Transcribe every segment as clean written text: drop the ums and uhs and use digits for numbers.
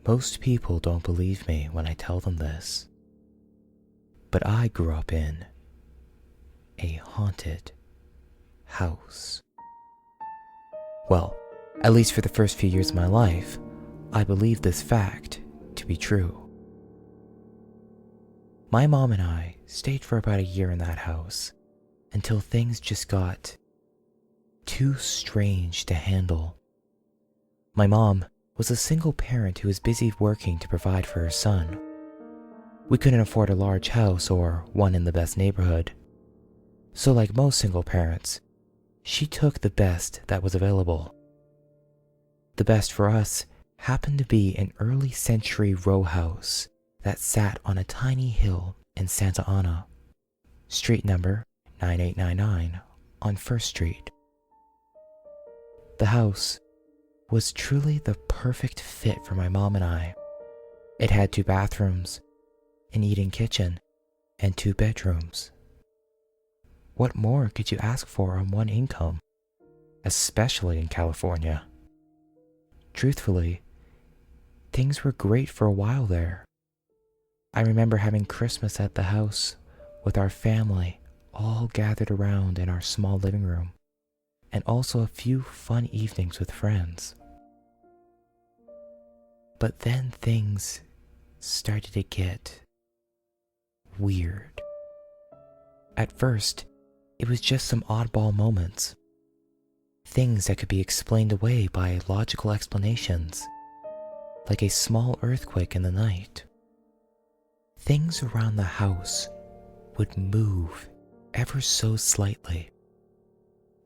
Most people don't believe me when I tell them this, but I grew up in a haunted house. Well, at least for the first few years of my life, I believed this fact to be true. My mom and I stayed for about a year in that house until things just got too strange to handle. My mom was a single parent who was busy working to provide for her son. We couldn't afford a large house or one in the best neighborhood. So like most single parents, she took the best that was available. The best for us happened to be an early century row house that sat on a tiny hill in Santa Ana, street number 9899 on 1st Street. The house was truly the perfect fit for my mom and I. It had 2 bathrooms, an eating kitchen, and 2 bedrooms. What more could you ask for on one income, especially in California? Truthfully, things were great for a while there. I remember having Christmas at the house with our family all gathered around in our small living room, and also a few fun evenings with friends. But then things started to get weird. At first, it was just some oddball moments. Things that could be explained away by logical explanations, like a small earthquake in the night. Things around the house would move ever so slightly.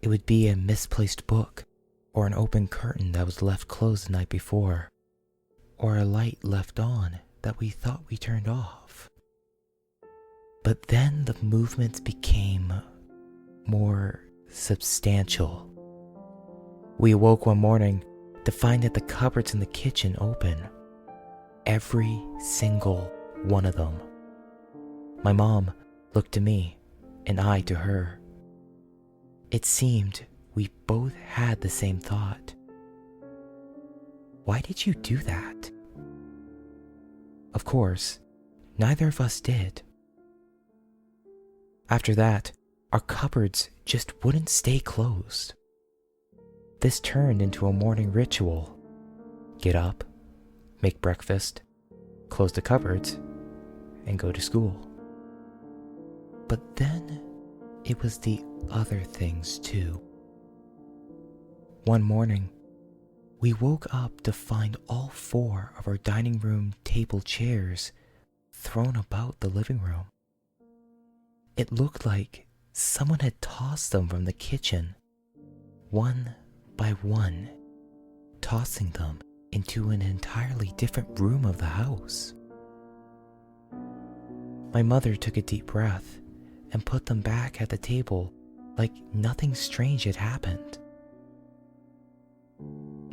It would be a misplaced book, or an open curtain that was left closed the night before, or a light left on that we thought we turned off. But then the movements became more substantial. We awoke one morning to find that the cupboards in the kitchen open. Every single one of them. My mom looked to me, and I to her. It seemed we both had the same thought. Why did you do that? Of course, neither of us did. After that, our cupboards just wouldn't stay closed. This turned into a morning ritual. Get up, make breakfast, close the cupboards, and go to school. But then it was the other things too. One morning, we woke up to find all 4 of our dining room table chairs thrown about the living room. It looked like someone had tossed them from the kitchen, one by one, tossing them into an entirely different room of the house. My mother took a deep breath and put them back at the table like nothing strange had happened.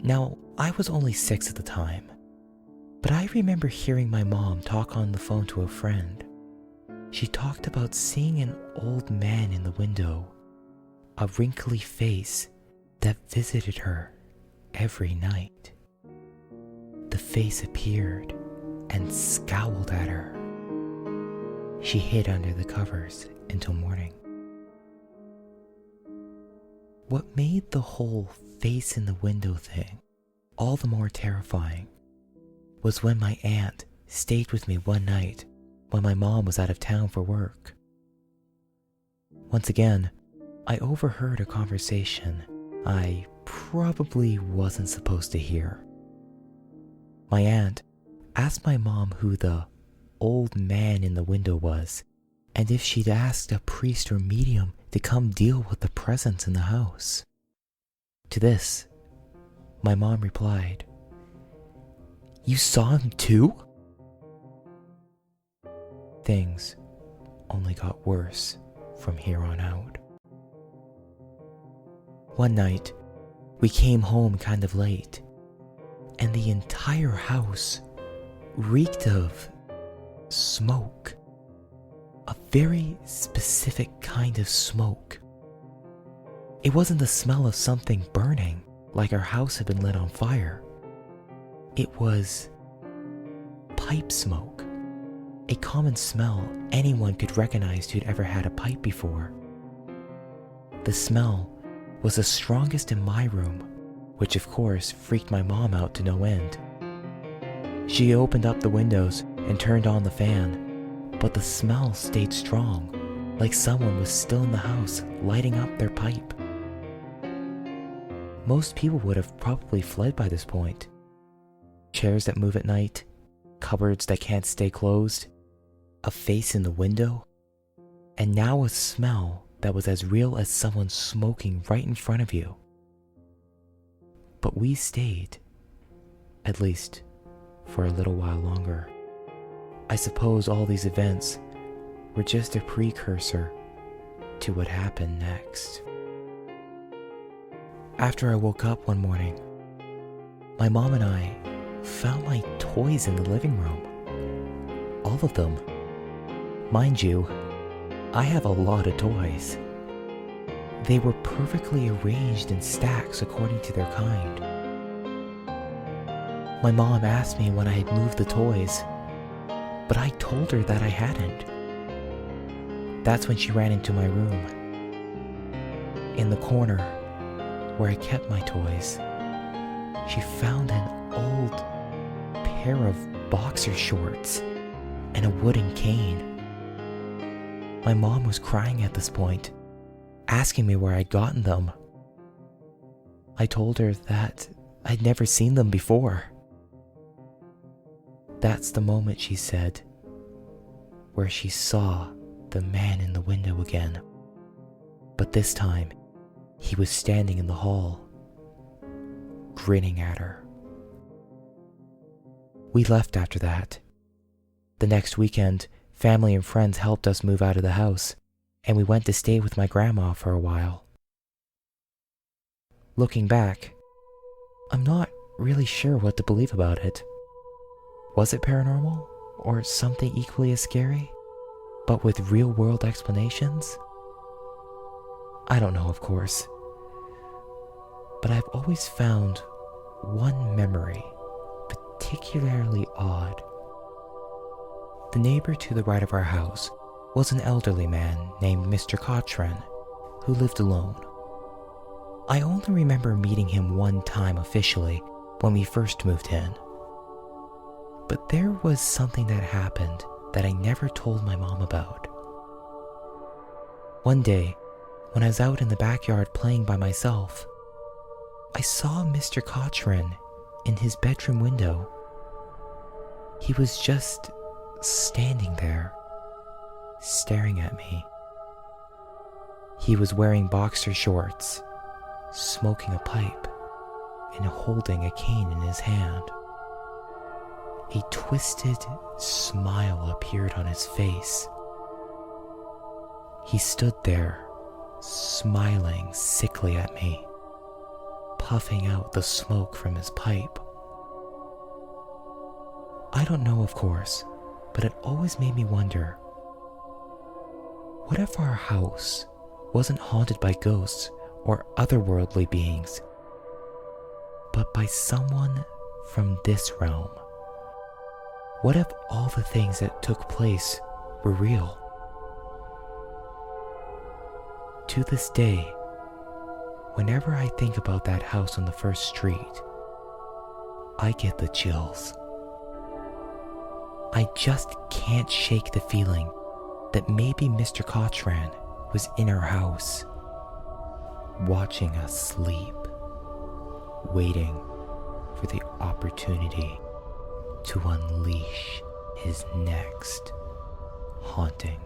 Now, I was only 6 at the time, but I remember hearing my mom talk on the phone to a friend. She talked about seeing an old man in the window, a wrinkly face that visited her every night. The face appeared and scowled at her. She hid under the covers until morning. What made the whole face in the window thing all the more terrifying was when my aunt stayed with me one night when my mom was out of town for work. Once again, I overheard a conversation I probably wasn't supposed to hear. My aunt asked my mom who the old man in the window was, and if she'd asked a priest or medium to come deal with the presence in the house. To this, my mom replied, "You saw him too?" Things only got worse from here on out. One night, we came home kind of late, and the entire house reeked of smoke. A very specific kind of smoke. It wasn't the smell of something burning like our house had been lit on fire. It was pipe smoke, a common smell anyone could recognize who'd ever had a pipe before. The smell was the strongest in my room, which of course freaked my mom out to no end. She opened up the windows and turned on the fan, but the smell stayed strong, like someone was still in the house lighting up their pipe. Most people would have probably fled by this point. Chairs that move at night, cupboards that can't stay closed, a face in the window, and now a smell that was as real as someone smoking right in front of you. But we stayed, at least for a little while longer. I suppose all these events were just a precursor to what happened next. After I woke up one morning, my mom and I found my toys in the living room. All of them. Mind you, I have a lot of toys. They were perfectly arranged in stacks according to their kind. My mom asked me when I had moved the toys, but I told her that I hadn't. That's when she ran into my room. In the corner where I kept my toys, she found an old pair of boxer shorts and a wooden cane. My mom was crying at this point, asking me where I'd gotten them. I told her that I'd never seen them before. That's the moment, she said, where she saw the man in the window again. But this time, he was standing in the hall, grinning at her. We left after that. The next weekend, family and friends helped us move out of the house, and we went to stay with my grandma for a while. Looking back, I'm not really sure what to believe about it. Was it paranormal, or something equally as scary, but with real-world explanations? I don't know, of course, but I've always found one memory particularly odd. The neighbor to the right of our house was an elderly man named Mr. Cotran, who lived alone. I only remember meeting him one time officially when we first moved in. But there was something that happened that I never told my mom about. One day, when I was out in the backyard playing by myself, I saw Mr. Cotran in his bedroom window. He was just standing there, staring at me. He was wearing boxer shorts, smoking a pipe, and holding a cane in his hand. A twisted smile appeared on his face. He stood there, smiling sickly at me, puffing out the smoke from his pipe. I don't know, of course, but it always made me wonder, what if our house wasn't haunted by ghosts or otherworldly beings, but by someone from this realm? What if all the things that took place were real? To this day, whenever I think about that house on the first street, I get the chills. I just can't shake the feeling that maybe Mr. Cotran was in our house, watching us sleep, waiting for the opportunity to unleash his next haunting.